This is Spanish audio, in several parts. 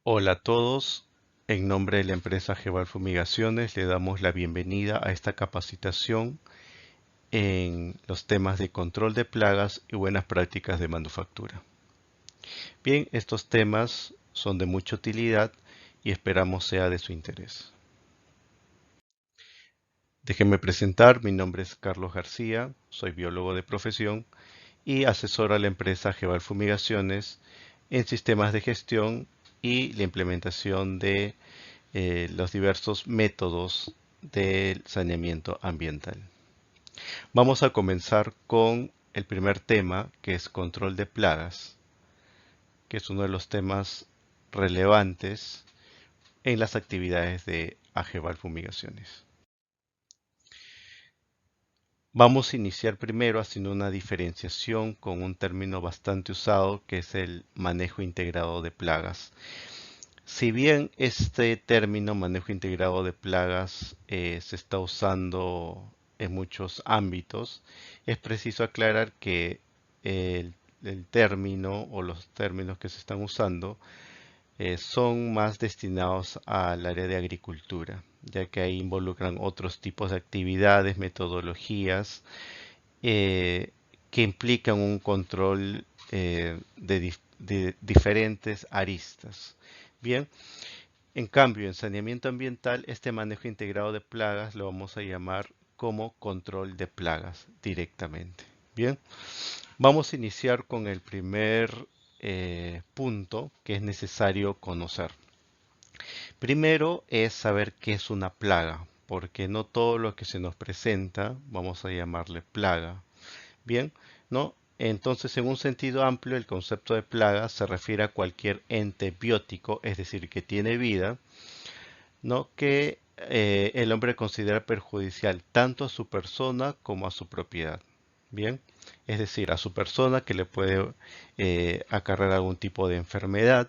Hola a todos, en nombre de la empresa Gebal Fumigaciones le damos la bienvenida a esta capacitación en los temas de control de plagas y buenas prácticas de manufactura. Bien, estos temas son de mucha utilidad y esperamos sea de su interés. Déjenme presentar, mi nombre es Carlos García, soy biólogo de profesión y asesoro a la empresa Gebal Fumigaciones en sistemas de gestión y la implementación de los diversos métodos del saneamiento ambiental. Vamos a comenzar con el primer tema, que es control de plagas, que es uno de los temas relevantes en las actividades de Ageval Fumigaciones. Vamos a iniciar primero haciendo una diferenciación con un término bastante usado, que es el manejo integrado de plagas. Si bien este término manejo integrado de plagas se está usando en muchos ámbitos, es preciso aclarar que el, el término o los términos que se están usando son más destinados al área de agricultura, ya que ahí involucran otros tipos de actividades, metodologías eh, que implican un control de diferentes aristas. Bien, en cambio, en saneamiento ambiental, este manejo integrado de plagas lo vamos a llamar como control de plagas directamente. Bien, vamos a iniciar con el primer punto que es necesario conocer. Primero es saber qué es una plaga, porque no todo lo que se nos presenta vamos a llamarle plaga. Bien, ¿no? Entonces, en un sentido amplio, el concepto de plaga se refiere a cualquier ente biótico, es decir, que tiene vida, ¿no? Que el hombre considera perjudicial tanto a su persona como a su propiedad. Bien, es decir, a su persona que le puede acarrear algún tipo de enfermedad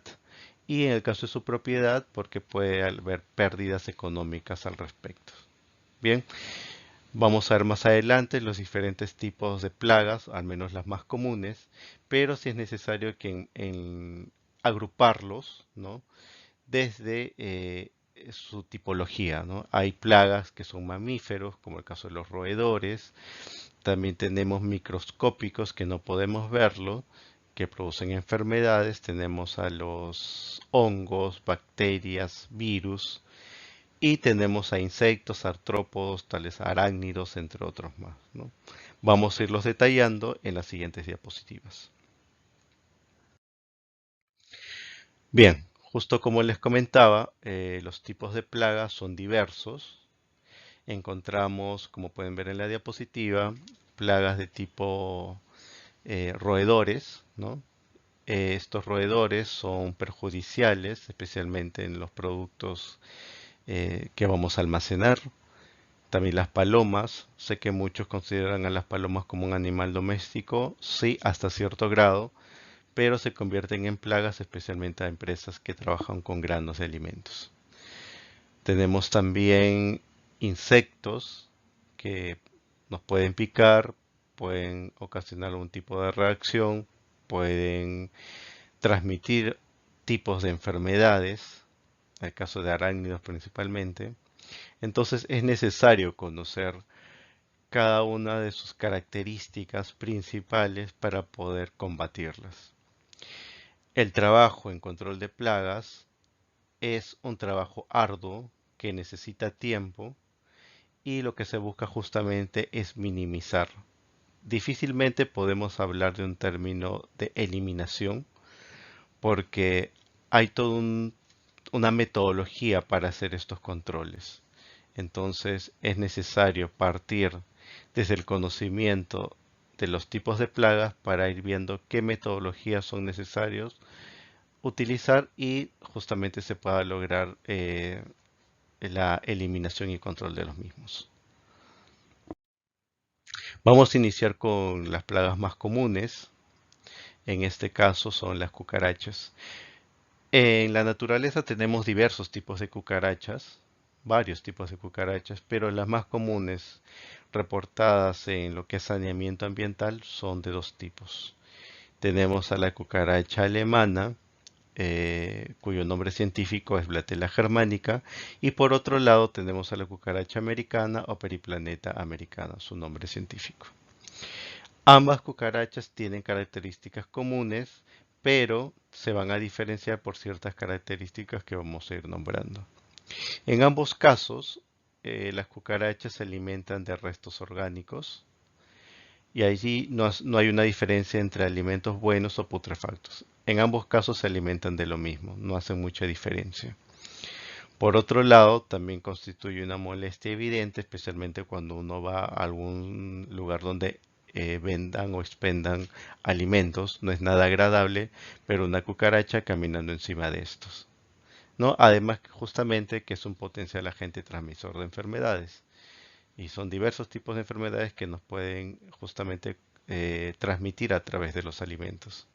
y en el caso de su propiedad porque puede haber pérdidas económicas al respecto. Bien, vamos a ver más adelante los diferentes tipos de plagas, al menos las más comunes, pero sí es necesario que en agruparlos, ¿no? Desde su tipología, ¿no? Hay plagas que son mamíferos, como el caso de los roedores. También tenemos microscópicos que no podemos verlo, que producen enfermedades. Tenemos a los hongos, bacterias, virus. Y tenemos a insectos, artrópodos, tales arácnidos, entre otros más, ¿no? Vamos a irlos detallando en las siguientes diapositivas. Bien, justo como les comentaba, los tipos de plagas son diversos. Encontramos, como pueden ver en la diapositiva, plagas de tipo roedores, ¿no? Estos roedores son perjudiciales, especialmente en los productos que vamos a almacenar. También las palomas. Sé que muchos consideran a las palomas como un animal doméstico, sí, hasta cierto grado, pero se convierten en plagas, especialmente a empresas que trabajan con granos de alimentos. Tenemos también insectos que nos pueden picar, pueden ocasionar algún tipo de reacción, pueden transmitir tipos de enfermedades, en el caso de arácnidos principalmente. Entonces es necesario conocer cada una de sus características principales para poder combatirlas. El trabajo en control de plagas es un trabajo arduo que necesita tiempo y lo que se busca justamente es minimizar. Difícilmente podemos hablar de un término de eliminación porque hay toda una metodología para hacer estos controles. Entonces es necesario partir desde el conocimiento de los tipos de plagas para ir viendo qué metodologías son necesarios utilizar y justamente se pueda lograr la eliminación y control de los mismos. Vamos a iniciar con las plagas más comunes. En este caso son las cucarachas. En la naturaleza tenemos diversos tipos de cucarachas, varios tipos de cucarachas, pero las más comunes reportadas en lo que es saneamiento ambiental son de dos tipos. Tenemos a la cucaracha alemana cuyo nombre científico es Blatella germanica, y por otro lado tenemos a la cucaracha americana o Periplaneta americana, su nombre científico. Ambas cucarachas tienen características comunes, pero se van a diferenciar por ciertas características que vamos a ir nombrando. En ambos casos, las cucarachas se alimentan de restos orgánicos y allí no hay una diferencia entre alimentos buenos o putrefactos. En ambos casos se alimentan de lo mismo, no hacen mucha diferencia. Por otro lado, también constituye una molestia evidente, especialmente cuando uno va a algún lugar donde vendan o expendan alimentos. No es nada agradable, pero una cucaracha caminando encima de estos, ¿no? Además, justamente que es un potencial agente transmisor de enfermedades. Y son diversos tipos de enfermedades que nos pueden justamente transmitir a través de los alimentos.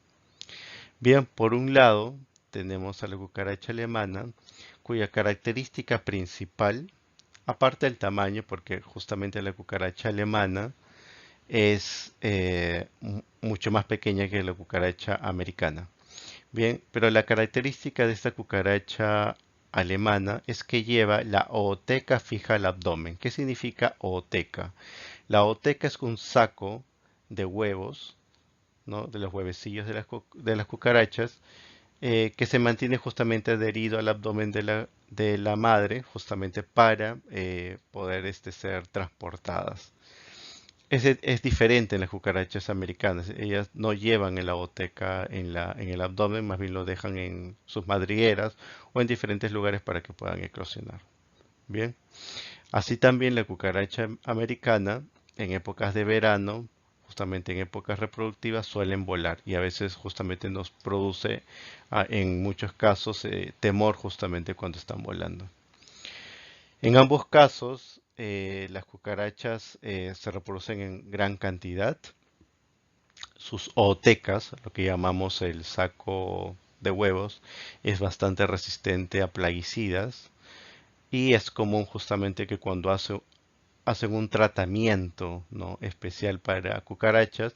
Bien, por un lado tenemos a la cucaracha alemana, cuya característica principal, aparte del tamaño, porque justamente la cucaracha alemana es mucho más pequeña que la cucaracha americana. Bien, pero la característica de esta cucaracha alemana es que lleva la ooteca fija al abdomen. ¿Qué significa ooteca? La ooteca es un saco de huevos, ¿no? De los huevecillos de las cucarachas, que se mantiene justamente adherido al abdomen de la madre, justamente para poder ser transportadas. Es diferente en las cucarachas americanas. Ellas no llevan en la boteca en el abdomen, más bien lo dejan en sus madrigueras o en diferentes lugares para que puedan eclosionar. Bien. Así también la cucaracha americana, en épocas de verano, justamente en épocas reproductivas, suelen volar y a veces justamente nos produce, en muchos casos, temor justamente cuando están volando. En ambos casos, las cucarachas se reproducen en gran cantidad. Sus ootecas, lo que llamamos el saco de huevos, es bastante resistente a plaguicidas y es común justamente que cuando hacen un tratamiento, ¿no?, especial para cucarachas,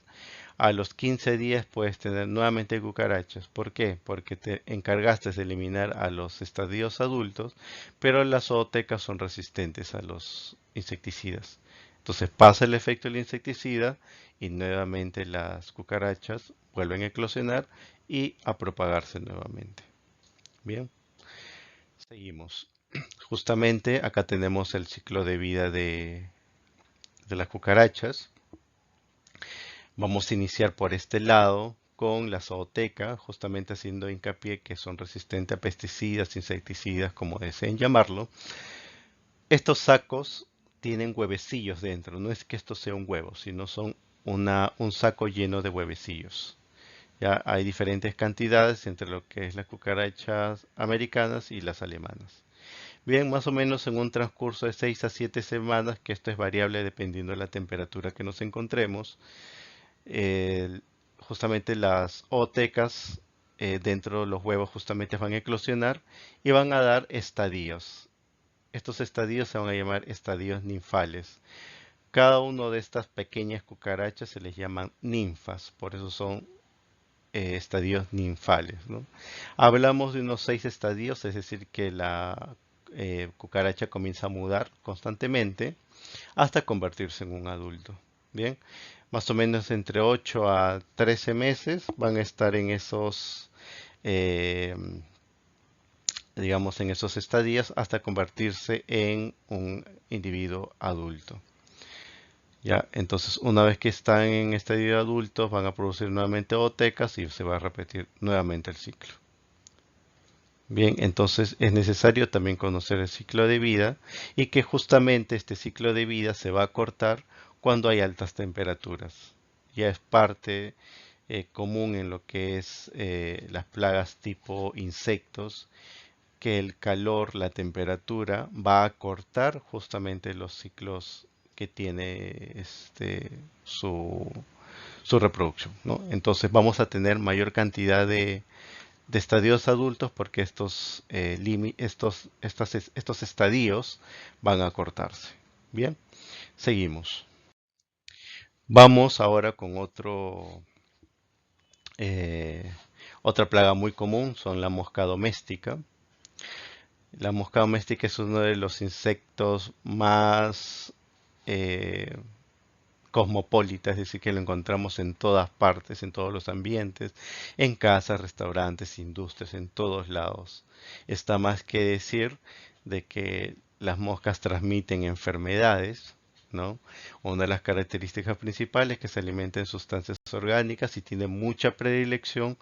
a los 15 días puedes tener nuevamente cucarachas. ¿Por qué? Porque te encargaste de eliminar a los estadios adultos, pero las zootecas son resistentes a los insecticidas. Entonces pasa el efecto del insecticida y nuevamente las cucarachas vuelven a eclosionar y a propagarse nuevamente. Bien, seguimos. Justamente acá tenemos el ciclo de vida de las cucarachas. Vamos a iniciar por este lado con la zooteca, justamente haciendo hincapié que son resistentes a pesticidas, insecticidas, como deseen llamarlo. Estos sacos tienen huevecillos dentro, no es que esto sea un huevo, sino son un saco lleno de huevecillos. Ya hay diferentes cantidades entre lo que es las cucarachas americanas y las alemanas. Bien, más o menos en un transcurso de 6 a 7 semanas, que esto es variable dependiendo de la temperatura que nos encontremos, justamente las ootecas dentro de los huevos justamente van a eclosionar y van a dar estadios. Estos estadios se van a llamar estadios ninfales. Cada uno de estas pequeñas cucarachas se les llaman ninfas, por eso son estadios ninfales, ¿no? Hablamos de unos 6 estadios, es decir, que la cucaracha comienza a mudar constantemente hasta convertirse en un adulto. Bien, más o menos entre 8 a 13 meses van a estar en esos, eh, digamos, en esos estadios hasta convertirse en un individuo adulto. Ya, entonces una vez que están en estadio adultos van a producir nuevamente otecas y se va a repetir nuevamente el ciclo. Bien, entonces es necesario también conocer el ciclo de vida y que justamente este ciclo de vida se va a cortar cuando hay altas temperaturas. Ya es parte común en lo que es las plagas tipo insectos, que el calor, la temperatura va a cortar justamente los ciclos que tiene su reproducción, ¿no? Entonces vamos a tener mayor cantidad de estadios adultos porque estos estadios van a cortarse. Bien, seguimos. Vamos ahora con eh, Otra plaga muy común son la mosca doméstica. La mosca doméstica es uno de los insectos más eh, cosmopolita, es decir, que lo encontramos en todas partes, en todos los ambientes, en casas, restaurantes, industrias, en todos lados. Está más que decir de que las moscas transmiten enfermedades, ¿no? Una de las características principales es que se alimenta en sustancias orgánicas y tiene mucha predilección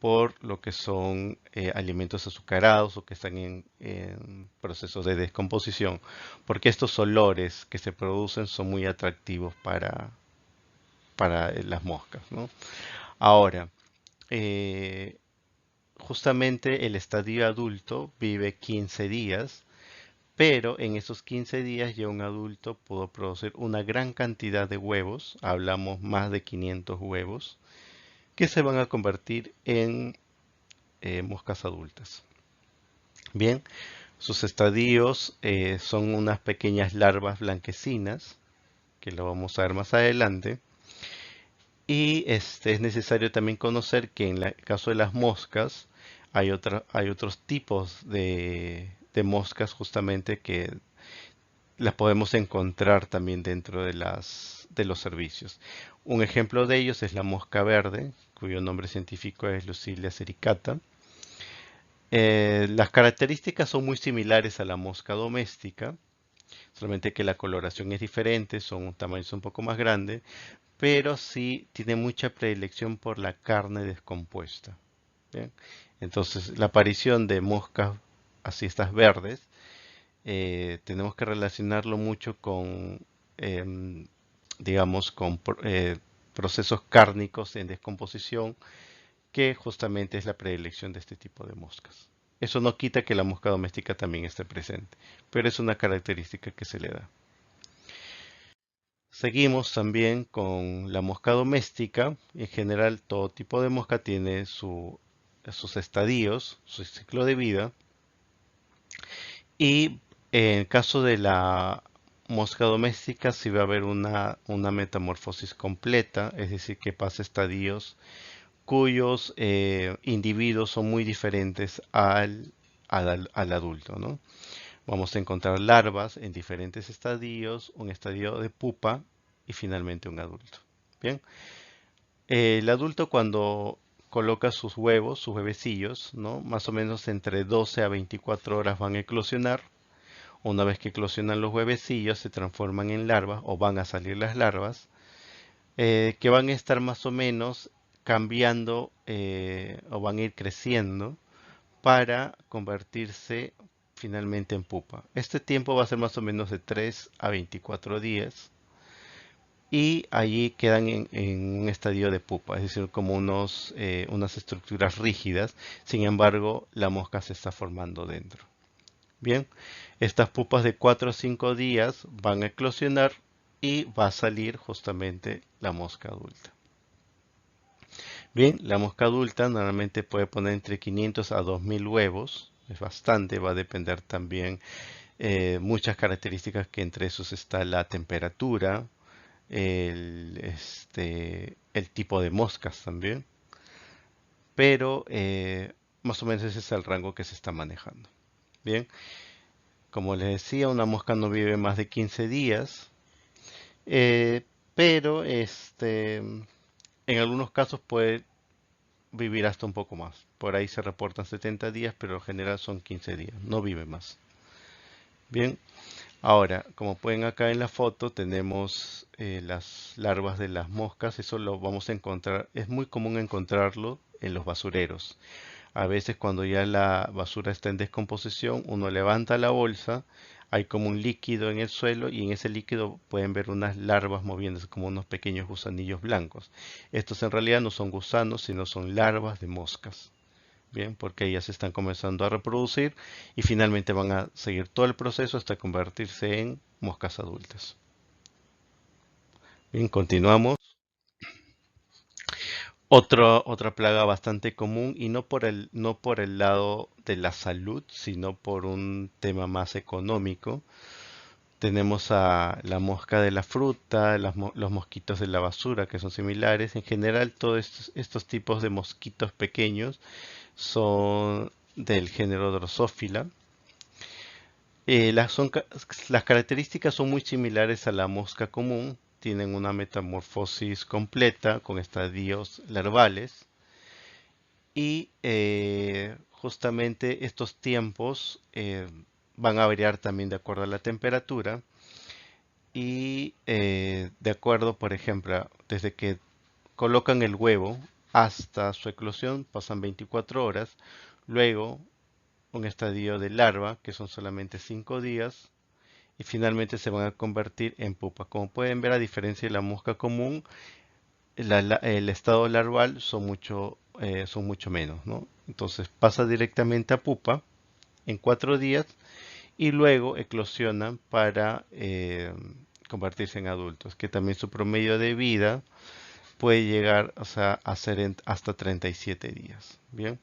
por lo que son alimentos azucarados o que están en procesos de descomposición, porque estos olores que se producen son muy atractivos para las moscas, ¿no? Ahora, eh, justamente el estadio adulto vive 15 días, pero en esos 15 días ya un adulto pudo producir una gran cantidad de huevos, hablamos más de 500 huevos, que se van a convertir en moscas adultas. Bien, sus estadios son unas pequeñas larvas blanquecinas, que lo vamos a ver más adelante. Y es necesario también conocer que en el caso de las moscas hay otros tipos de moscas justamente que las podemos encontrar también dentro de los servicios. Un ejemplo de ellos es la mosca verde, cuyo nombre científico es Lucilia sericata. Las características son muy similares a la mosca doméstica, solamente que la coloración es diferente, son un tamaño un poco más grande, pero sí tiene mucha predilección por la carne descompuesta. ¿Bien? Entonces, la aparición de moscas así estas verdes, tenemos que relacionarlo mucho con, em, digamos, con procesos cárnicos en descomposición, que justamente es la predilección de este tipo de moscas. Eso no quita que la mosca doméstica también esté presente, pero es una característica que se le da. Seguimos también con la mosca doméstica. En general, todo tipo de mosca tiene sus estadios, su ciclo de vida. Y en el caso de la mosca doméstica, sí va a haber una metamorfosis completa, es decir, que pasa estadios cuyos individuos son muy diferentes al adulto, ¿no? Vamos a encontrar larvas en diferentes estadios, un estadio de pupa y finalmente un adulto. Bien, el adulto cuando coloca sus huevos, sus huevecillos, ¿no? Más o menos entre 12 a 24 horas van a eclosionar. Una vez que eclosionan los huevecillos, se transforman en larvas o van a salir las larvas, que van a estar más o menos cambiando o van a ir creciendo para convertirse finalmente en pupa. Este tiempo va a ser más o menos de 3 a 24 días y allí quedan en un estadio de pupa, es decir, como unas estructuras rígidas. Sin embargo, la mosca se está formando dentro. Bien, estas pupas de 4 o 5 días van a eclosionar y va a salir justamente la mosca adulta. Bien, la mosca adulta normalmente puede poner entre 500 a 2000 huevos, es bastante, va a depender también muchas características, que entre esos está la temperatura, el tipo de moscas también, pero más o menos ese es el rango que se está manejando. Bien, como les decía, una mosca no vive más de 15 días, eh, pero en algunos casos puede vivir hasta un poco más. Por ahí se reportan 70 días, pero en general son 15 días, no vive más. Bien, ahora, como pueden acá en la foto, tenemos las larvas de las moscas. Eso lo vamos a encontrar, es muy común encontrarlo en los basureros. A veces cuando ya la basura está en descomposición, uno levanta la bolsa, hay como un líquido en el suelo y en ese líquido pueden ver unas larvas moviéndose como unos pequeños gusanillos blancos. Estos en realidad no son gusanos, sino son larvas de moscas. Bien, porque ellas están comenzando a reproducir y finalmente van a seguir todo el proceso hasta convertirse en moscas adultas. Bien, continuamos. Otra plaga bastante común, y no por el lado de la salud, sino por un tema más económico. Tenemos a la mosca de la fruta, los mosquitos de la basura, que son similares. En general, todos estos tipos de mosquitos pequeños son del género Drosophila. Las características son muy similares a la mosca común. Tienen una metamorfosis completa con estadios larvales. Y justamente estos tiempos van a variar también de acuerdo a la temperatura. Y de acuerdo, por ejemplo, desde que colocan el huevo hasta su eclosión pasan 24 horas. Luego un estadio de larva, que son solamente 5 días, y finalmente se van a convertir en pupa. Como pueden ver, a diferencia de la mosca común, el estado larval son mucho menos, ¿no? Entonces pasa directamente a pupa en 4 días y luego eclosionan para convertirse en adultos, que también su promedio de vida puede llegar, o sea, a ser hasta 37 días. Bien,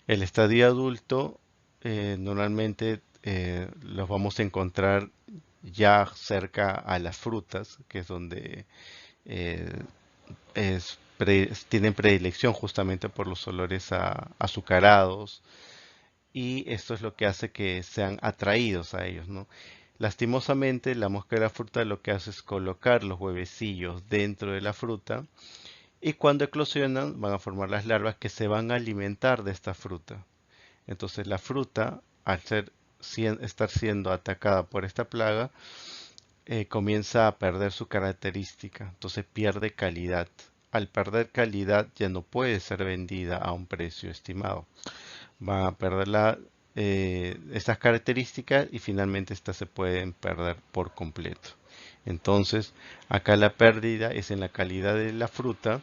el estadio adulto normalmente los vamos a encontrar ya cerca a las frutas, que es donde eh, tienen predilección justamente por los olores azucarados, y esto es lo que hace que sean atraídos a ellos, ¿no? Lastimosamente, la mosca de la fruta lo que hace es colocar los huevecillos dentro de la fruta y cuando eclosionan van a formar las larvas que se van a alimentar de esta fruta. Entonces la fruta, al estar siendo atacada por esta plaga, comienza a perder su característica, entonces pierde calidad. Al perder calidad ya no puede ser vendida a un precio estimado. Va a perder estas características y finalmente estas se pueden perder por completo. Entonces, acá la pérdida es en la calidad de la fruta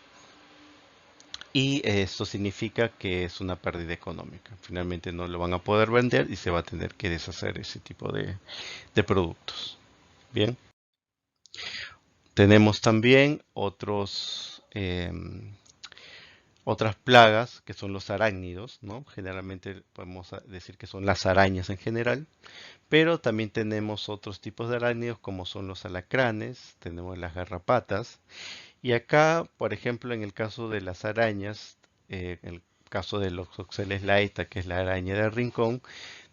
y esto significa que es una pérdida económica. Finalmente no lo van a poder vender y se va a tener que deshacer ese tipo de productos. Bien, tenemos también otras plagas que son los arácnidos, ¿no? Generalmente podemos decir que son las arañas en general, pero también tenemos otros tipos de arácnidos como son los alacranes, tenemos las garrapatas, y acá, por ejemplo, en el caso de las arañas, en el caso de los Oxalis laeta, que es la araña de rincón,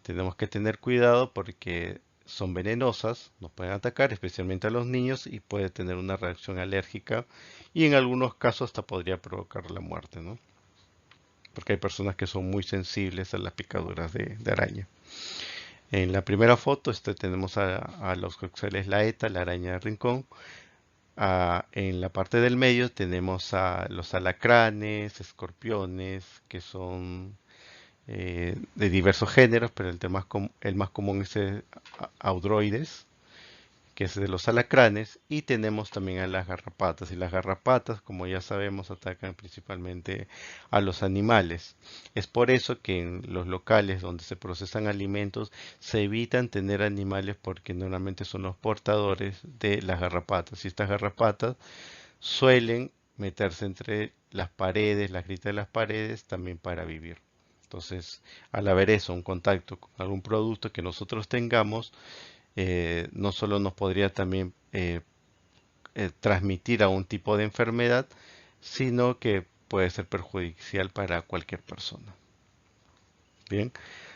tenemos que tener cuidado porque son venenosas, nos pueden atacar, especialmente a los niños, y puede tener una reacción alérgica y en algunos casos hasta podría provocar la muerte, ¿no? Porque hay personas que son muy sensibles a las picaduras de araña. En la primera foto tenemos a los Oxalis laeta, la araña de rincón. En la parte del medio tenemos a los alacranes, escorpiones, que son de diversos géneros, pero el más común es el audroides, que es de los alacranes, y tenemos también a las garrapatas. Y las garrapatas, como ya sabemos, atacan principalmente a los animales. Es por eso que en los locales donde se procesan alimentos se evitan tener animales porque normalmente son los portadores de las garrapatas. Y estas garrapatas suelen meterse entre las paredes, las grietas de las paredes, también para vivir. Entonces, al haber eso, un contacto con algún producto que nosotros tengamos, no solo nos podría también transmitir a un tipo de enfermedad, sino que puede ser perjudicial para cualquier persona. Bien,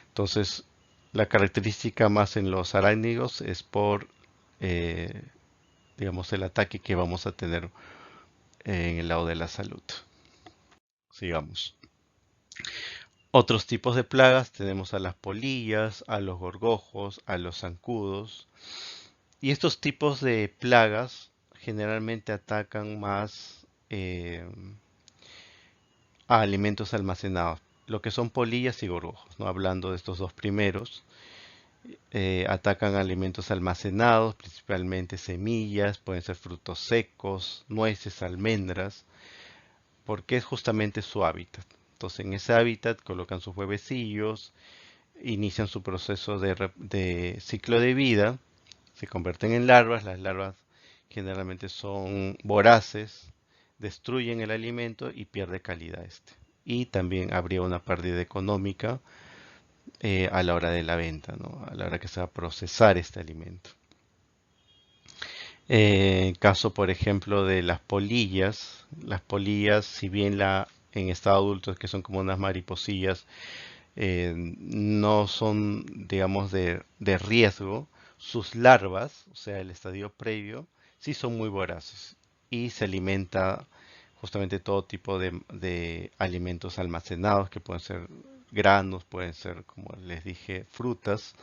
entonces la característica más en los arácnidos es por, eh, digamos, el ataque que vamos a tener en el lado de la salud. Sigamos. Otros tipos de plagas tenemos a las polillas, a los gorgojos, a los zancudos. Y estos tipos de plagas generalmente atacan más a alimentos almacenados, lo que son polillas y gorgojos, ¿no? Hablando de estos dos primeros, atacan alimentos almacenados, principalmente semillas, pueden ser frutos secos, nueces, almendras, porque es justamente su hábitat. Entonces en ese hábitat colocan sus huevecillos, inician su proceso de ciclo de vida, se convierten en larvas, las larvas generalmente son voraces, destruyen el alimento y pierde calidad este. Y también habría una pérdida económica a la hora de la venta, ¿no? A la hora que se va a procesar este alimento. En caso, por ejemplo, de las polillas, si bien en estado adulto, que son como unas mariposillas, no son, digamos, de riesgo, sus larvas, o sea, el estadio previo, sí son muy voraces y se alimenta justamente todo tipo de alimentos almacenados, que pueden ser granos, pueden ser, como les dije, frutas,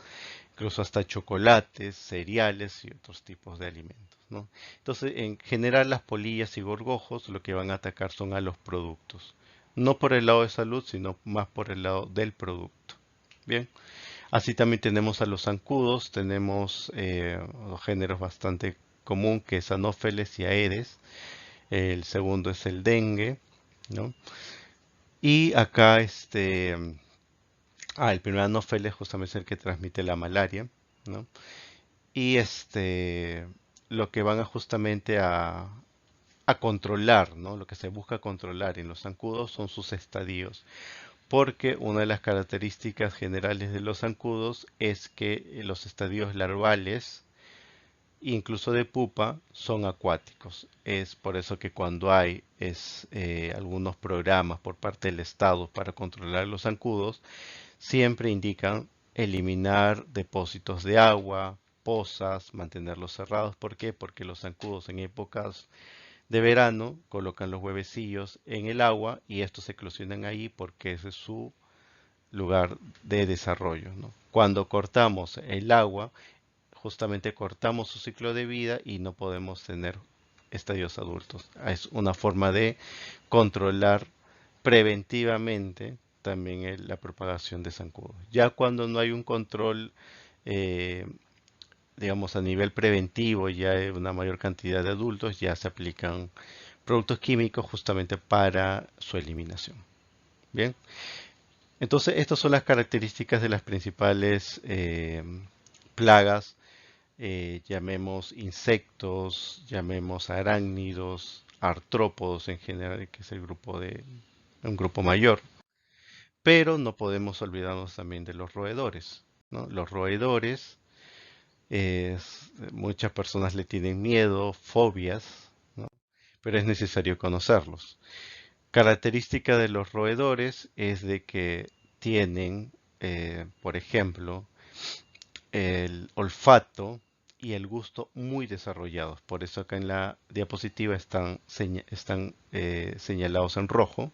incluso hasta chocolates, cereales y otros tipos de alimentos, ¿no? Entonces, en general, las polillas y gorgojos lo que van a atacar son a los productos. No por el lado de salud, sino más por el lado del producto. Bien, así también tenemos a los zancudos, tenemos dos géneros bastante común que es Anopheles y Aedes. El segundo es el dengue, ¿no? Y acá el primer Anopheles justamente es el que transmite la malaria, ¿no? Y lo que van a justamente a controlar, ¿no? Lo que se busca controlar en los zancudos son sus estadios, porque una de las características generales de los zancudos es que los estadios larvales, incluso de pupa, son acuáticos. Es por eso que cuando hay algunos programas por parte del Estado para controlar los zancudos, siempre indican eliminar depósitos de agua, pozas, mantenerlos cerrados. ¿Por qué? Porque los zancudos en épocas de verano colocan los huevecillos en el agua y estos eclosionan ahí porque ese es su lugar de desarrollo, ¿no? Cuando cortamos el agua, justamente cortamos su ciclo de vida y no podemos tener estadios adultos. Es una forma de controlar preventivamente también la propagación de zancudos. Ya cuando no hay un control, eh, digamos, a nivel preventivo, ya hay una mayor cantidad de adultos, ya se aplican productos químicos justamente para su eliminación. Bien, entonces estas son las características de las principales plagas, llamemos insectos, llamemos arácnidos, artrópodos en general, que es un grupo mayor. Pero no podemos olvidarnos también de los roedores, ¿no? Los roedores, muchas personas le tienen miedo, fobias, ¿no? Pero es necesario conocerlos. Característica de los roedores es de que tienen, por ejemplo, el olfato y el gusto muy desarrollados. Por eso acá en la diapositiva están señalados en rojo,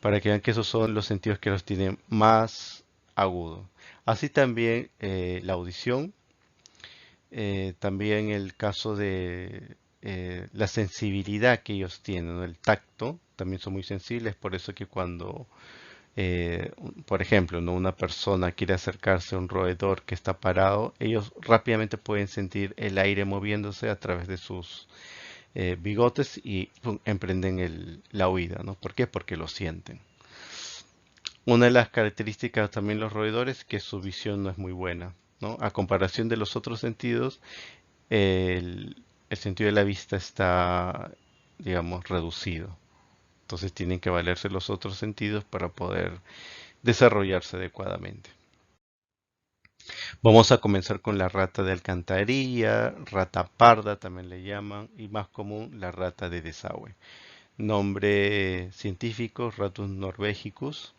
para que vean que esos son los sentidos que los tienen más agudos. Así también la audición, también el caso de la sensibilidad que ellos tienen, ¿no? El tacto, también son muy sensibles, por eso que cuando por ejemplo, ¿no? Una persona quiere acercarse a un roedor que está parado, ellos rápidamente pueden sentir el aire moviéndose a través de sus bigotes y pum, emprenden la huida, ¿no? ¿Por qué? Porque lo sienten. Una de las características también de los roedores es que su visión no es muy buena, ¿no? A comparación de los otros sentidos, el sentido de la vista está, digamos, reducido. Entonces tienen que valerse los otros sentidos para poder desarrollarse adecuadamente. Vamos a comenzar con la rata de alcantarilla, rata parda también le llaman, y más común la rata de desagüe. Nombre científico, Ratus norvegicus.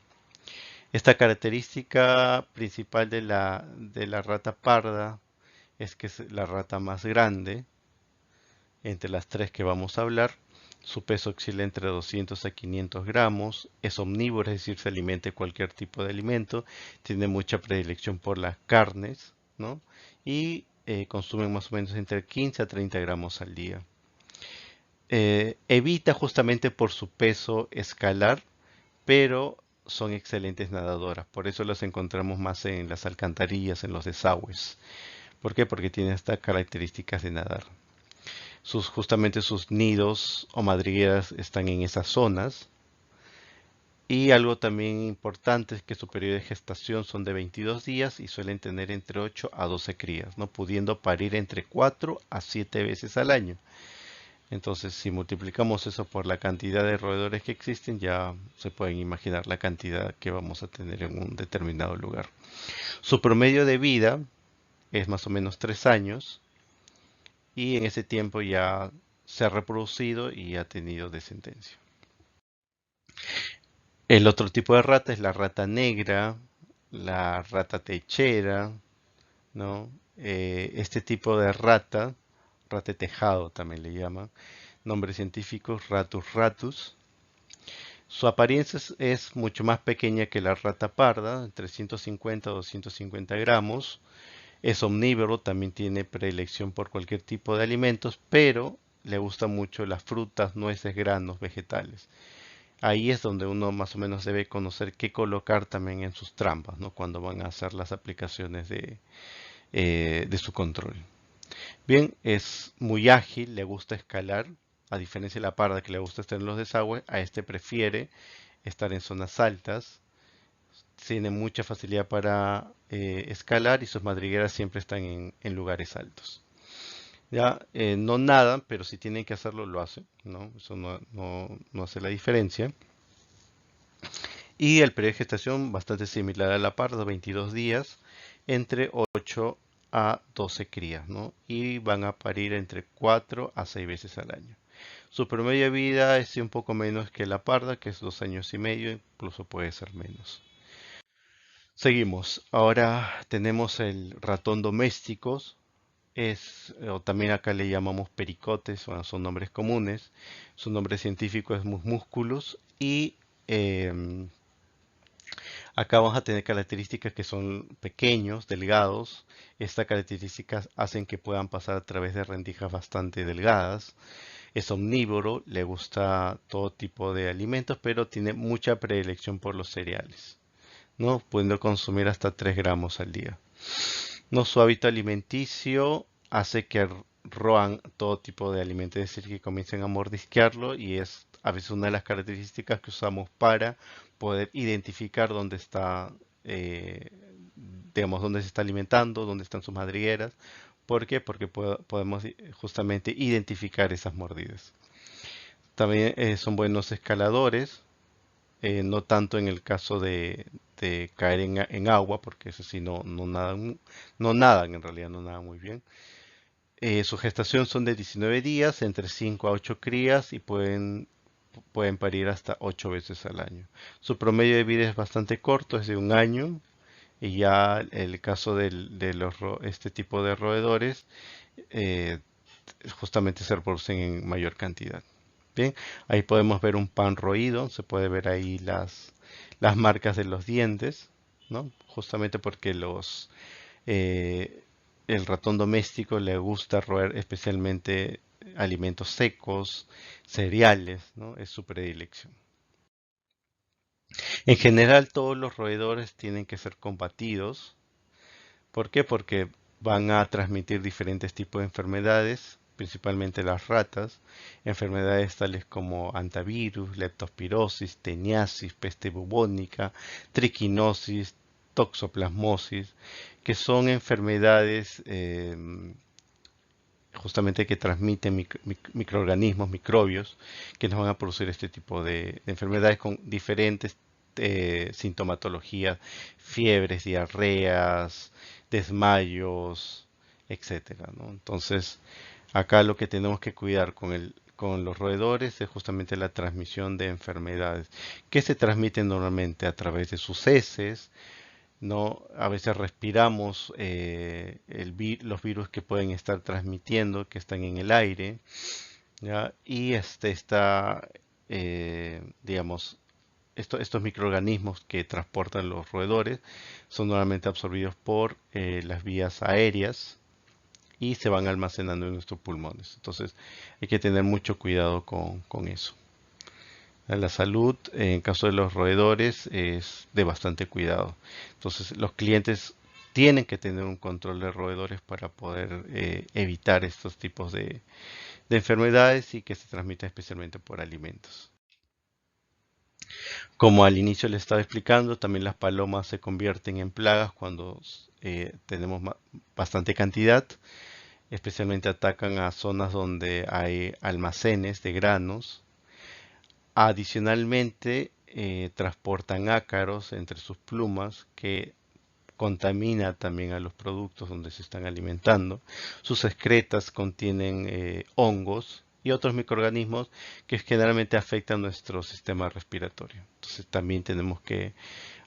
Esta característica principal de la rata parda es que es la rata más grande entre las tres que vamos a hablar. Su peso oscila entre 200 a 500 gramos. Es omnívoro, es decir, se alimenta de cualquier tipo de alimento. Tiene mucha predilección por las carnes, ¿no? Y consumen más o menos entre 15 a 30 gramos al día. Evita justamente por su peso escalar, pero son excelentes nadadoras. Por eso las encontramos más en las alcantarillas, en los desagües. ¿Por qué? Porque tienen estas características de nadar. Justamente sus nidos o madrigueras están en esas zonas. Y algo también importante es que su periodo de gestación son de 22 días y suelen tener entre 8 a 12 crías, ¿no? Pudiendo parir entre 4 a 7 veces al año. Entonces, si multiplicamos eso por la cantidad de roedores que existen, ya se pueden imaginar la cantidad que vamos a tener en un determinado lugar. Su promedio de vida es más o menos 3 años y en ese tiempo ya se ha reproducido y ha tenido descendencia. El otro tipo de rata es la rata negra, la rata techera, ¿no? Este tipo de rata, rata de tejado también le llaman, nombre científico Ratus ratus. Su apariencia es mucho más pequeña que la rata parda, entre 150 a 250 gramos. Es omnívoro, también tiene predilección por cualquier tipo de alimentos, pero le gustan mucho las frutas, nueces, granos, vegetales. Ahí es donde uno más o menos debe conocer qué colocar también en sus trampas, ¿no? Cuando van a hacer las aplicaciones de su control. Bien, es muy ágil, le gusta escalar, a diferencia de la parda que le gusta estar en los desagües, a este prefiere estar en zonas altas, tiene mucha facilidad para escalar y sus madrigueras siempre están en lugares altos. Ya, no nadan, pero si tienen que hacerlo, lo hacen, ¿no? Eso no hace la diferencia. Y el periodo de gestación bastante similar a la parda, 22 días, entre 8 a 12 crías, ¿no? Y van a parir entre 4 a 6 veces al año. Su promedio de vida es un poco menos que la parda, que es 2 años y medio, incluso puede ser menos. Seguimos. Ahora tenemos el ratón doméstico, o también acá le llamamos pericotes, bueno, son nombres comunes. Su nombre científico es Musculus y em, acá vamos a tener características que son pequeños, delgados. Estas características hacen que puedan pasar a través de rendijas bastante delgadas. Es omnívoro, le gusta todo tipo de alimentos, pero tiene mucha predilección por los cereales, ¿no? Pudiendo consumir hasta 3 gramos al día. No, su hábito alimenticio hace que roan todo tipo de alimentos, es decir, que comiencen a mordisquearlo y es a veces una de las características que usamos para poder identificar dónde está, eh, digamos, dónde se está alimentando, dónde están sus madrigueras. ¿Por qué? Porque podemos justamente identificar esas mordidas. También son buenos escaladores, no tanto en el caso de caer en agua, porque eso sí no nadan, no nadan en realidad, no nadan muy bien. Su gestación son de 19 días, entre 5 a 8 crías y pueden parir hasta 8 veces al año. Su promedio de vida es bastante corto, es de un año, y ya el caso este tipo de roedores eh, justamente se reproducen en mayor cantidad. Bien, ahí podemos ver un pan roído, se puede ver ahí las marcas de los dientes, ¿no? Justamente porque eh, el ratón doméstico le gusta roer especialmente alimentos secos, cereales, ¿no? Es su predilección. En general, todos los roedores tienen que ser combatidos. ¿Por qué? Porque van a transmitir diferentes tipos de enfermedades, principalmente las ratas, enfermedades tales como antivirus, leptospirosis, teniasis, peste bubónica, triquinosis, toxoplasmosis, que son enfermedades justamente que transmiten microorganismos, microbios, que nos van a producir este tipo de enfermedades con diferentes sintomatologías, fiebres, diarreas, desmayos, etcétera, ¿no? Entonces, acá lo que tenemos que cuidar con los roedores es justamente la transmisión de enfermedades que se transmiten normalmente a través de sus heces, ¿no? A veces respiramos los virus que pueden estar transmitiendo, que están en el aire, ¿ya? Y digamos, estos microorganismos que transportan los roedores son normalmente absorbidos por las vías aéreas y se van almacenando en nuestros pulmones. Entonces hay que tener mucho cuidado con eso. La salud, en caso de los roedores, es de bastante cuidado. Entonces, los clientes tienen que tener un control de roedores para poder evitar estos tipos de enfermedades y que se transmitan especialmente por alimentos. Como al inicio les estaba explicando, también las palomas se convierten en plagas cuando tenemos bastante cantidad. Especialmente atacan a zonas donde hay almacenes de granos. Adicionalmente, transportan ácaros entre sus plumas que contamina también a los productos donde se están alimentando. Sus excretas contienen hongos y otros microorganismos que generalmente afectan nuestro sistema respiratorio. Entonces también tenemos que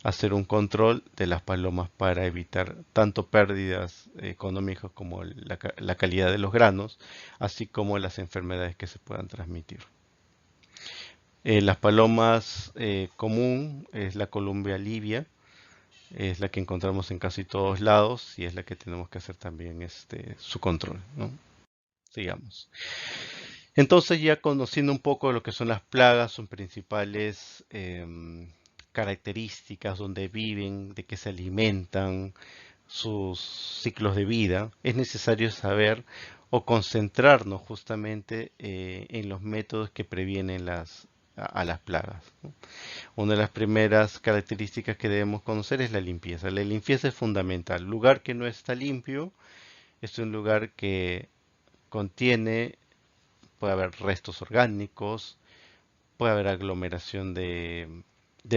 hacer un control de las palomas para evitar tanto pérdidas económicas como la calidad de los granos, así como las enfermedades que se puedan transmitir. Las palomas común es la Columbia livia, es la que encontramos en casi todos lados y es la que tenemos que hacer también su control, ¿no? Sigamos. Entonces, ya conociendo un poco de lo que son las plagas, sus principales características, dónde viven, de qué se alimentan, sus ciclos de vida, es necesario saber o concentrarnos justamente en los métodos que previenen a las plagas, ¿no? Una de las primeras características que debemos conocer es la limpieza. La limpieza es fundamental. Lugar que no está limpio es un lugar que contiene, puede haber restos orgánicos, puede haber aglomeración de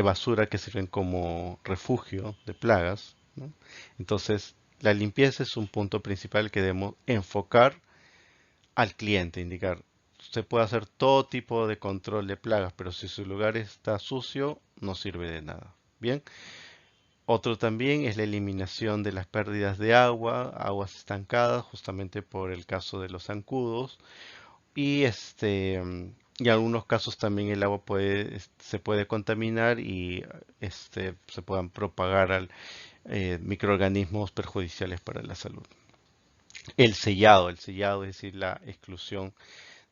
basura que sirven como refugio de plagas, ¿no? Entonces, la limpieza es un punto principal que debemos enfocar al cliente, indicar. Se puede hacer todo tipo de control de plagas, pero si su lugar está sucio, no sirve de nada. Bien, otro también es la eliminación de las pérdidas de agua, aguas estancadas, justamente por el caso de los zancudos. Y y en algunos casos también el agua se puede contaminar y se puedan propagar microorganismos perjudiciales para la salud. El sellado, es decir, la exclusión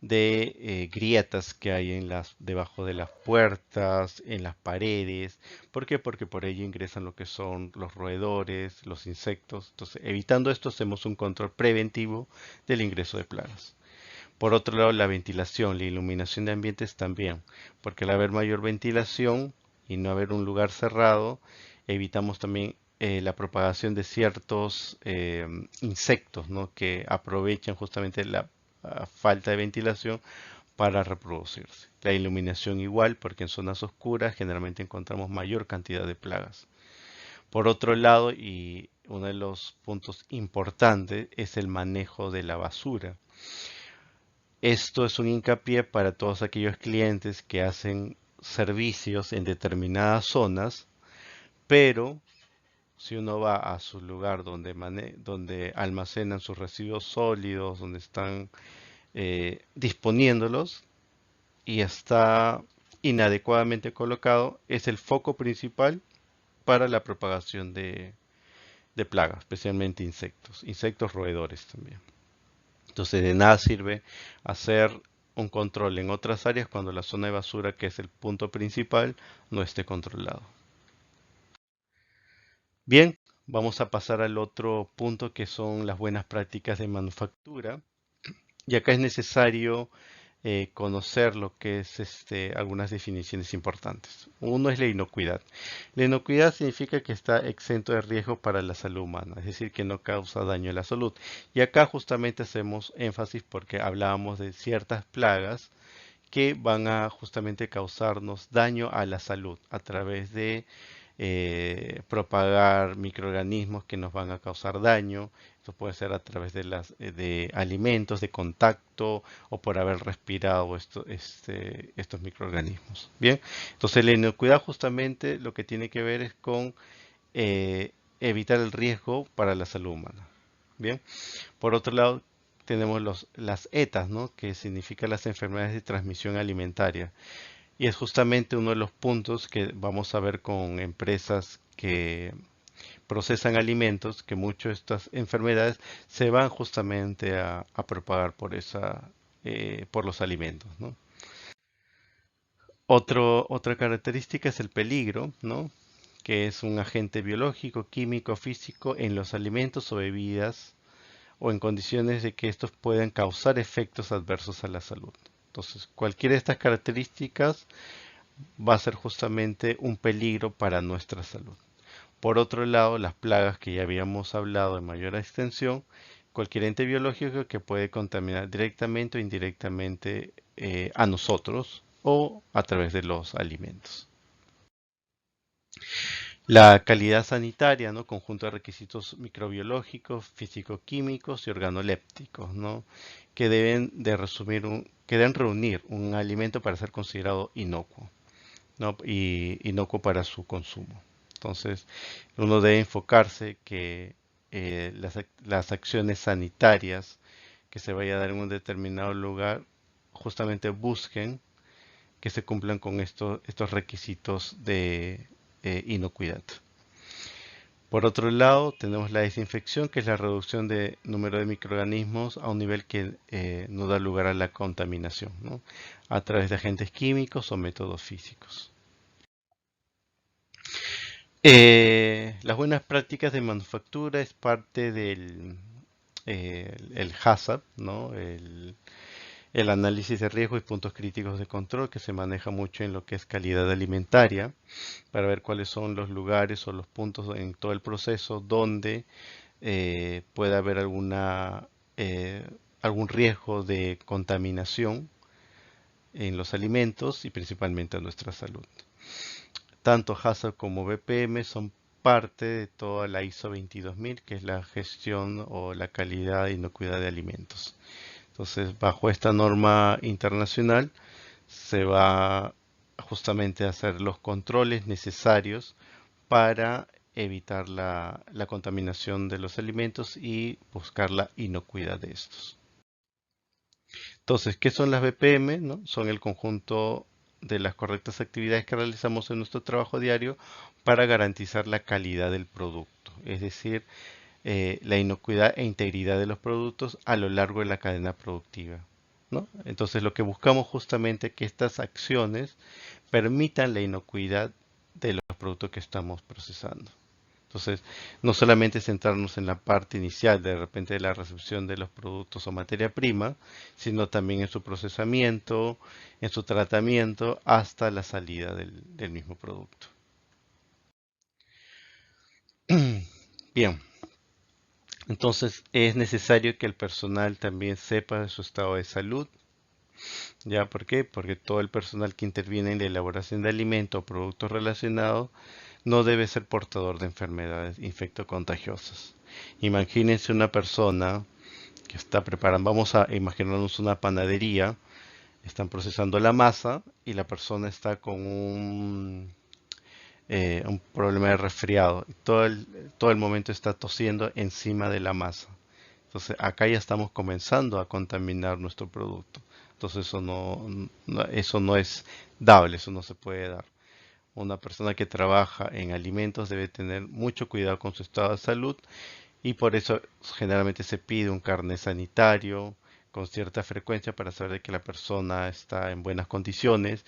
de grietas que hay debajo de las puertas, en las paredes. ¿Por qué? Porque por ello ingresan lo que son los roedores, los insectos. Entonces, evitando esto, hacemos un control preventivo del ingreso de plagas. Por otro lado, la ventilación, la iluminación de ambientes también, porque al haber mayor ventilación y no haber un lugar cerrado, evitamos también la propagación de ciertos insectos, ¿no? Que aprovechan justamente la falta de ventilación para reproducirse. La iluminación igual, porque en zonas oscuras generalmente encontramos mayor cantidad de plagas. Por otro lado, y uno de los puntos importantes es el manejo de la basura. Esto es un hincapié para todos aquellos clientes que hacen servicios en determinadas zonas, pero si uno va a su lugar donde almacenan sus residuos sólidos, donde están disponiéndolos y está inadecuadamente colocado, es el foco principal para la propagación de plagas, especialmente insectos roedores también. Entonces de nada sirve hacer un control en otras áreas cuando la zona de basura, que es el punto principal, no esté controlado. Bien, vamos a pasar al otro punto que son las buenas prácticas de manufactura. Y acá es necesario conocer lo que es algunas definiciones importantes. Uno es la inocuidad. La inocuidad significa que está exento de riesgo para la salud humana, es decir, que no causa daño a la salud. Y acá justamente hacemos énfasis porque hablábamos de ciertas plagas que van a justamente causarnos daño a la salud a través de propagar microorganismos que nos van a causar daño. Esto puede ser a través de alimentos, de contacto o por haber respirado estos microorganismos. Bien, entonces la inocuidad justamente lo que tiene que ver es con eh, evitar el riesgo para la salud humana. Bien, por otro lado, tenemos las ETAs, ¿no? Que significa las enfermedades de transmisión alimentaria. Y es justamente uno de los puntos que vamos a ver con empresas que procesan alimentos, que muchas de estas enfermedades se van justamente a propagar por los alimentos, ¿no? Otra característica es el peligro, ¿no? Que es un agente biológico, químico, físico en los alimentos o bebidas o en condiciones de que estos puedan causar efectos adversos a la salud. Entonces, cualquiera de estas características va a ser justamente un peligro para nuestra salud. Por otro lado, las plagas que ya habíamos hablado en mayor extensión, cualquier ente biológico que puede contaminar directamente o indirectamente a nosotros o a través de los alimentos. La calidad sanitaria, ¿no? Conjunto de requisitos microbiológicos, físico-químicos y organolépticos, ¿no? Que deben reunir un alimento para ser considerado inocuo, ¿no? Y inocuo para su consumo. Entonces, uno debe enfocarse que las acciones sanitarias que se vaya a dar en un determinado lugar justamente busquen que se cumplan con estos requisitos de inocuidad. Por otro lado, tenemos la desinfección, que es la reducción de número de microorganismos a un nivel que no da lugar a la contaminación, ¿no? A través de agentes químicos o métodos físicos. Las buenas prácticas de manufactura es parte del el HACCP, ¿no? El análisis de riesgo y puntos críticos de control que se maneja mucho en lo que es calidad alimentaria, para ver cuáles son los lugares o los puntos en todo el proceso donde puede haber eh, algún riesgo de contaminación en los alimentos y principalmente a nuestra salud. Tanto HACCP como BPM son parte de toda la ISO 22000, que es la gestión o la calidad e inocuidad de alimentos. Entonces, bajo esta norma internacional se va justamente a hacer los controles necesarios para evitar la contaminación de los alimentos y buscar la inocuidad de estos. Entonces, ¿qué son las BPM? ¿No? Son el conjunto de las correctas actividades que realizamos en nuestro trabajo diario para garantizar la calidad del producto, es decir, la inocuidad e integridad de los productos a lo largo de la cadena productiva, ¿no? Entonces, lo que buscamos justamente es que estas acciones permitan la inocuidad de los productos que estamos procesando. Entonces, no solamente centrarnos en la parte inicial de repente de la recepción de los productos o materia prima, sino también en su procesamiento, en su tratamiento hasta la salida del mismo producto. Bien, entonces es necesario que el personal también sepa de su estado de salud. ¿Ya? ¿Por qué? Porque todo el personal que interviene en la elaboración de alimentos o productos relacionados no debe ser portador de enfermedades infectocontagiosas. Imagínense una persona que está preparando, vamos a imaginarnos una panadería, están procesando la masa y la persona está con un problema de resfriado. Todo el momento está tosiendo encima de la masa. Entonces acá ya estamos comenzando a contaminar nuestro producto. Entonces eso no es dable, eso no se puede dar. Una persona que trabaja en alimentos debe tener mucho cuidado con su estado de salud y por eso generalmente se pide un carnet sanitario con cierta frecuencia para saber de que la persona está en buenas condiciones,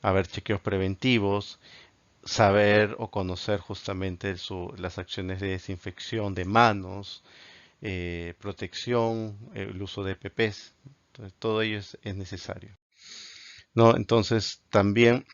haber chequeos preventivos, saber o conocer justamente las acciones de desinfección de manos, protección, el uso de EPPs. Entonces, todo ello es necesario, ¿no? Entonces, también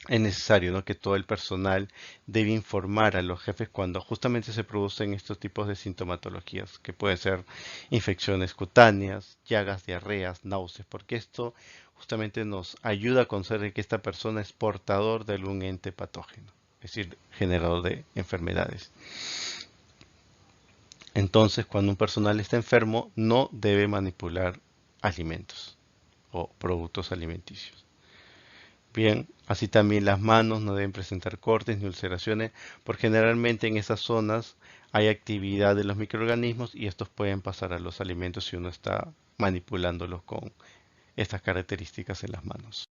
es necesario, ¿no? Que todo el personal debe informar a los jefes cuando justamente se producen estos tipos de sintomatologías, que pueden ser infecciones cutáneas, llagas, diarreas, náuseas, porque esto justamente nos ayuda a conocer que esta persona es portador de algún ente patógeno, es decir, generador de enfermedades. Entonces, cuando un personal está enfermo, no debe manipular alimentos o productos alimenticios. Bien, así también las manos no deben presentar cortes ni ulceraciones, porque generalmente en esas zonas hay actividad de los microorganismos y estos pueden pasar a los alimentos si uno está manipulándolos con estas características en las manos.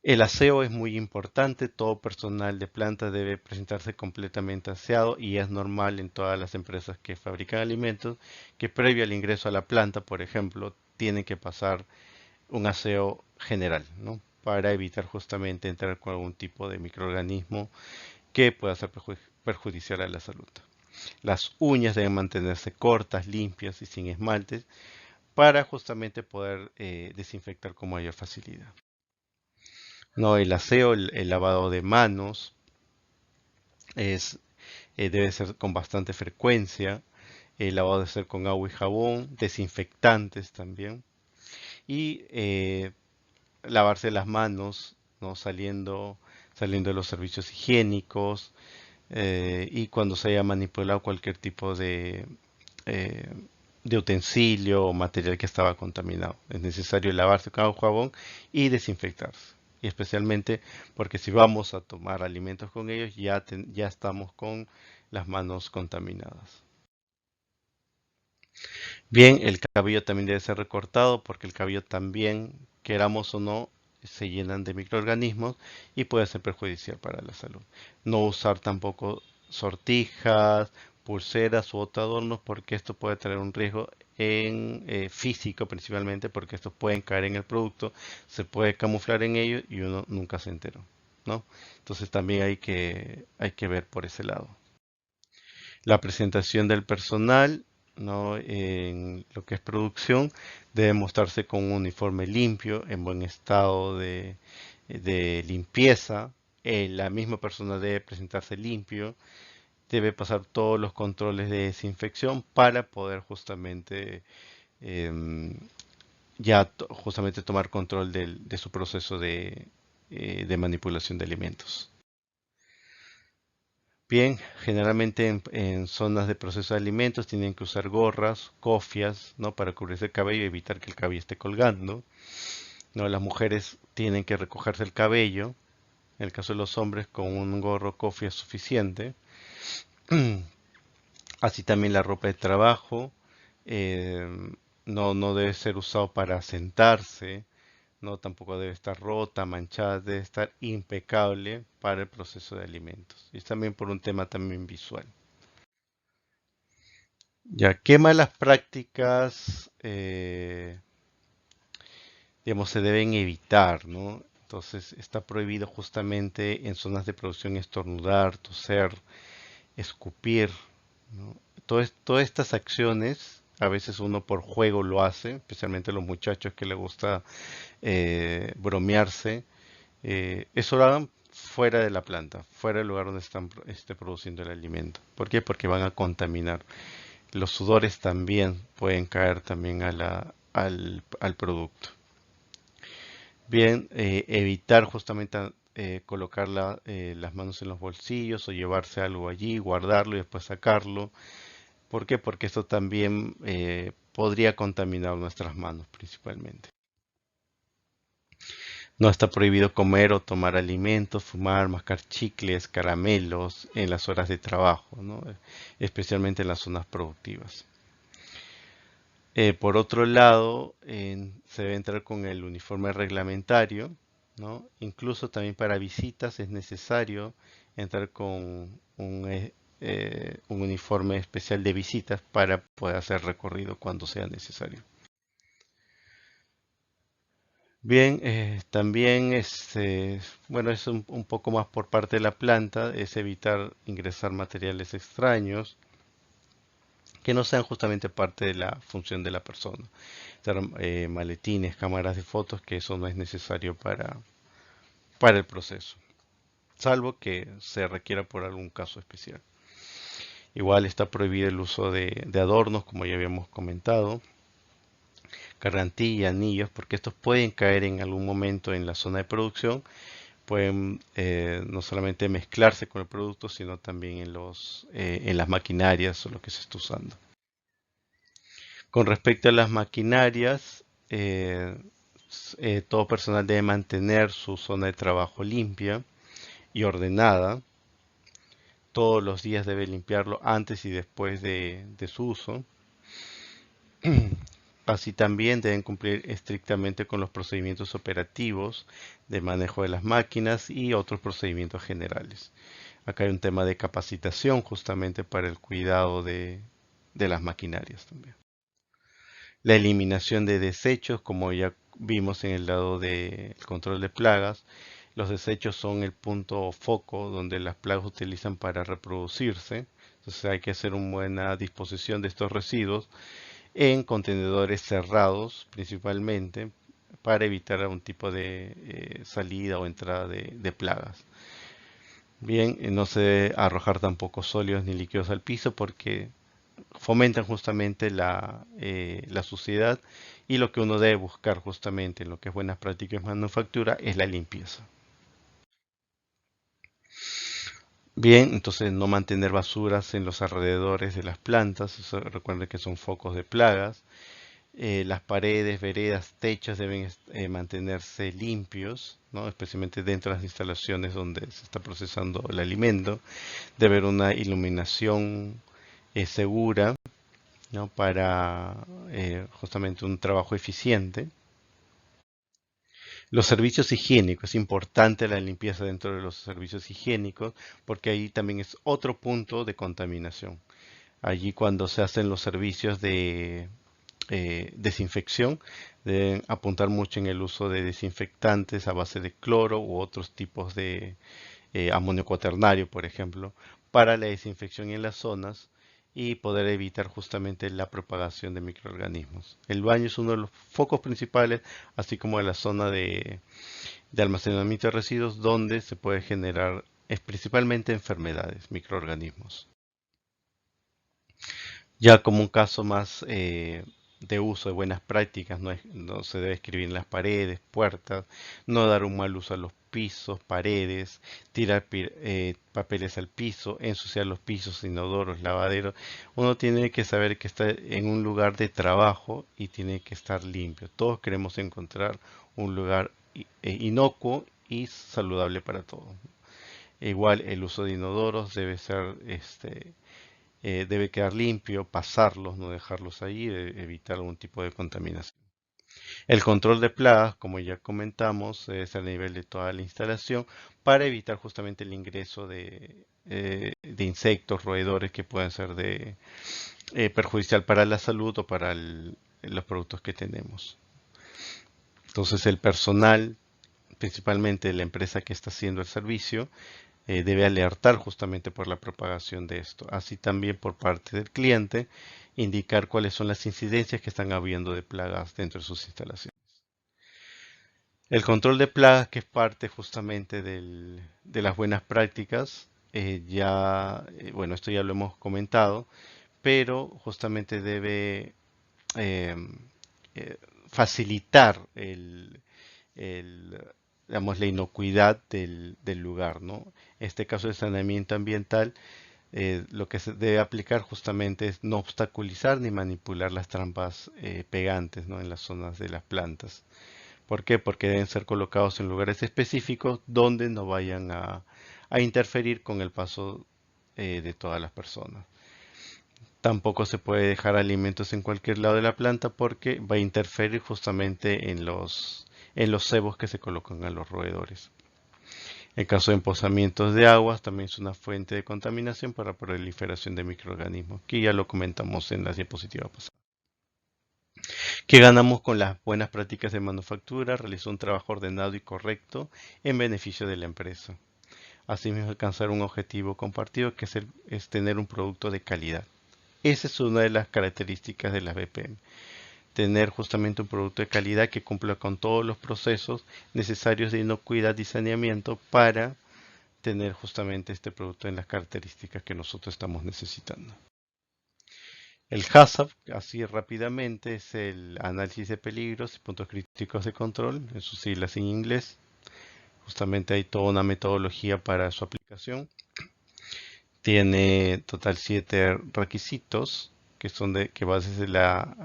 El aseo es muy importante, todo personal de planta debe presentarse completamente aseado y es normal en todas las empresas que fabrican alimentos que previo al ingreso a la planta, por ejemplo, tienen que pasar un aseo general, ¿no? Para evitar justamente entrar con algún tipo de microorganismo que pueda ser perjudicial a la salud. Las uñas deben mantenerse cortas, limpias y sin esmaltes para justamente poder desinfectar con mayor facilidad. No, el aseo, el lavado de manos es, debe ser con bastante frecuencia. El lavado debe ser con agua y jabón, desinfectantes también. Y lavarse las manos, ¿no? Saliendo saliendo de los servicios higiénicos y cuando se haya manipulado cualquier tipo eh, de utensilio o material que estaba contaminado. Es necesario lavarse con agua y jabón y desinfectarse. Y especialmente porque si vamos a tomar alimentos con ellos, ya estamos con las manos contaminadas. Bien, el cabello también debe ser recortado porque el cabello también, queramos o no, se llenan de microorganismos y puede ser perjudicial para la salud. No usar tampoco sortijas, pulseras u otros adornos porque esto puede traer un riesgo en físico principalmente porque estos pueden caer en el producto, se puede camuflar en ellos y uno nunca se enteró, ¿no? Entonces también hay que ver por ese lado. La presentación del personal, ¿no? En lo que es producción debe mostrarse con un uniforme limpio, en buen estado de limpieza. La misma persona debe presentarse limpio, debe pasar todos los controles de desinfección para poder justamente em, justamente tomar control de su proceso de manipulación de alimentos. Bien, generalmente en zonas de proceso de alimentos tienen que usar gorras, cofias, ¿no? Para cubrirse el cabello y evitar que el cabello esté colgando, ¿no? Las mujeres tienen que recogerse el cabello, en el caso de los hombres con un gorro o cofia es suficiente. Así también la ropa de trabajo eh, no debe ser usado para sentarse, no tampoco debe estar rota, manchada, debe estar impecable para el proceso de alimentos. Y es también por un tema también visual. Ya, ¿qué malas prácticas, digamos, se deben evitar, ¿no? Entonces, está prohibido justamente en zonas de producción estornudar, toser, escupir, ¿no? Todas estas acciones, a veces uno por juego lo hace, especialmente los muchachos que les gusta bromearse, eso lo hagan fuera de la planta, fuera del lugar donde están produciendo el alimento. ¿Por qué? Porque van a contaminar. Los sudores también pueden caer también al producto. Bien, evitar justamente colocar las manos en los bolsillos o llevarse algo allí, guardarlo y después sacarlo. ¿Por qué? Porque esto también podría contaminar nuestras manos principalmente. No está prohibido comer o tomar alimentos, fumar, mascar chicles, caramelos en las horas de trabajo, ¿no? Especialmente en las zonas productivas. Por otro lado, se debe entrar con el uniforme reglamentario, ¿no? Incluso también para visitas es necesario entrar con un uniforme especial de visitas para poder hacer recorrido cuando sea necesario. Bien, también bueno, es un poco más por parte de la planta, es evitar ingresar materiales extraños que no sean justamente parte de la función de la persona. Maletines, cámaras de fotos, que eso no es necesario para el proceso, salvo que se requiera por algún caso especial. Igual está prohibido el uso de adornos, como ya habíamos comentado, gargantilla, anillos, porque estos pueden caer en algún momento en la zona de producción, pueden no solamente mezclarse con el producto, sino también en las maquinarias o lo que se está usando. Con respecto a las maquinarias, todo personal debe mantener su zona de trabajo limpia y ordenada. Todos los días debe limpiarlo antes y después de su uso. Así también deben cumplir estrictamente con los procedimientos operativos de manejo de las máquinas y otros procedimientos generales. Acá hay un tema de capacitación justamente para el cuidado de las maquinarias también. La eliminación de desechos, como ya vimos en el lado del control de plagas, los desechos son el punto foco donde las plagas utilizan para reproducirse. Entonces hay que hacer una buena disposición de estos residuos en contenedores cerrados principalmente para evitar algún tipo de salida o entrada de plagas. Bien, no se debe arrojar tampoco sólidos ni líquidos al piso porque fomentan justamente la suciedad y lo que uno debe buscar justamente en lo que es buenas prácticas de manufactura es la limpieza. Bien, entonces no mantener basuras en los alrededores de las plantas, recuerden que son focos de plagas. Las paredes, veredas, techos deben mantenerse limpios, ¿no? Especialmente dentro de las instalaciones donde se está procesando el alimento. Debe haber una iluminación segura, ¿no? Para justamente un trabajo eficiente. Los servicios higiénicos, es importante la limpieza dentro de los servicios higiénicos porque ahí también es otro punto de contaminación. Allí cuando se hacen los servicios de desinfección, deben apuntar mucho en el uso de desinfectantes a base de cloro u otros tipos de amonio cuaternario, por ejemplo, para la desinfección en las zonas y poder evitar justamente la propagación de microorganismos. El baño es uno de los focos principales, así como la zona de almacenamiento de residuos donde se puede generar principalmente enfermedades, microorganismos. Ya como un caso más de uso de buenas prácticas, no se debe escribir en las paredes, puertas, no dar un mal uso a los pisos, paredes, tirar papeles al piso, ensuciar los pisos, inodoros, lavaderos. Uno tiene que saber que está en un lugar de trabajo y tiene que estar limpio. Todos queremos encontrar un lugar inocuo y saludable para todos. Igual el uso de inodoros debe ser debe quedar limpio, pasarlos, no dejarlos ahí, evitar algún tipo de contaminación. El control de plagas, como ya comentamos, es a nivel de toda la instalación para evitar justamente el ingreso de insectos, roedores que pueden ser perjudicial para la salud o para los productos que tenemos. Entonces el personal, principalmente la empresa que está haciendo el servicio, debe alertar justamente por la propagación de esto. Así también por parte del cliente, indicar cuáles son las incidencias que están habiendo de plagas dentro de sus instalaciones. El control de plagas, que es parte justamente de las buenas prácticas, bueno, esto ya lo hemos comentado, pero justamente debe eh, eh, facilitar el, digamos, la inocuidad del lugar, ¿no? En este caso de saneamiento ambiental, lo que se debe aplicar justamente es no obstaculizar ni manipular las trampas pegantes, ¿no? En las zonas de las plantas. ¿Por qué? Porque deben ser colocados en lugares específicos donde no vayan a interferir con el paso de todas las personas. Tampoco se puede dejar alimentos en cualquier lado de la planta porque va a interferir justamente en los cebos que se colocan a los roedores. En caso de emposamientos de aguas, también es una fuente de contaminación para proliferación de microorganismos, que ya lo comentamos en la diapositiva pasada. ¿Qué ganamos con las buenas prácticas de manufactura? Realizar un trabajo ordenado y correcto en beneficio de la empresa. Asimismo, alcanzar un objetivo compartido que es tener un producto de calidad. Esa es una de las características de las BPM. Tener justamente un producto de calidad que cumpla con todos los procesos necesarios de inocuidad y saneamiento para tener justamente este producto en las características que nosotros estamos necesitando. El HACCP, así rápidamente, es el análisis de peligros y puntos críticos de control, en sus siglas en inglés. Justamente hay toda una metodología para su aplicación. Tiene total 7 requisitos que son que bases de la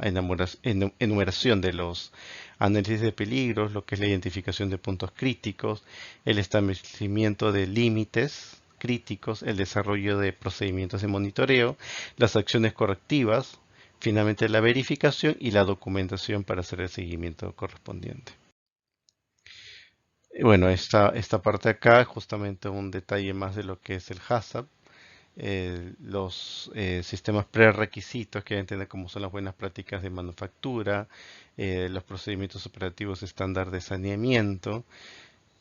enumeración de los análisis de peligros, lo que es la identificación de puntos críticos, el establecimiento de límites críticos, el desarrollo de procedimientos de monitoreo, las acciones correctivas, finalmente la verificación y la documentación para hacer el seguimiento correspondiente. Y bueno, esta parte acá, justamente un detalle más de lo que es el HACCP, los sistemas prerequisitos que deben tener como son las buenas prácticas de manufactura, los procedimientos operativos estándar de saneamiento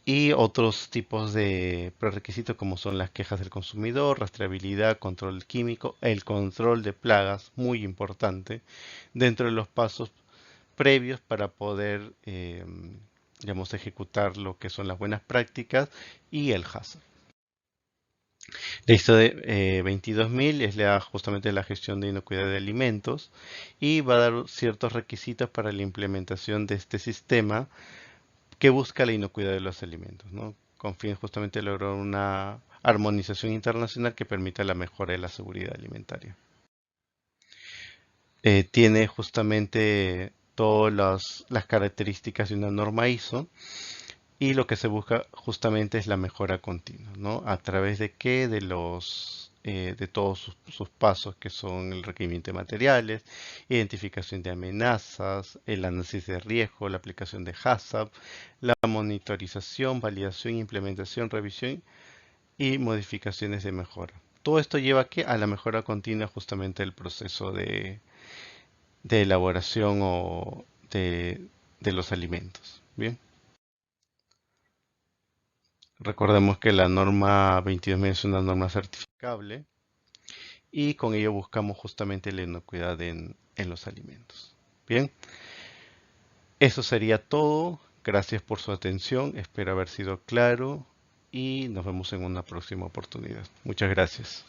y otros tipos de prerequisitos como son las quejas del consumidor, rastreabilidad, control químico, el control de plagas, muy importante, dentro de los pasos previos para poder, digamos, ejecutar lo que son las buenas prácticas y el HACCP. La ISO de 22000 es justamente la gestión de inocuidad de alimentos y va a dar ciertos requisitos para la implementación de este sistema que busca la inocuidad de los alimentos, ¿no? Con fin justamente de lograr una armonización internacional que permita la mejora de la seguridad alimentaria. Tiene justamente todas las características de una norma ISO y lo que se busca justamente es la mejora continua, ¿no? ¿A través de qué? De todos sus pasos, que son el requerimiento de materiales, identificación de amenazas, el análisis de riesgo, la aplicación de HACCP, la monitorización, validación, implementación, revisión y modificaciones de mejora. Todo esto lleva a la mejora continua justamente del proceso de elaboración o de los alimentos. Bien. Recordemos que la norma 22.000 es una norma certificable y con ello buscamos justamente la inocuidad en los alimentos. Bien, eso sería todo. Gracias por su atención. Espero haber sido claro y nos vemos en una próxima oportunidad. Muchas gracias.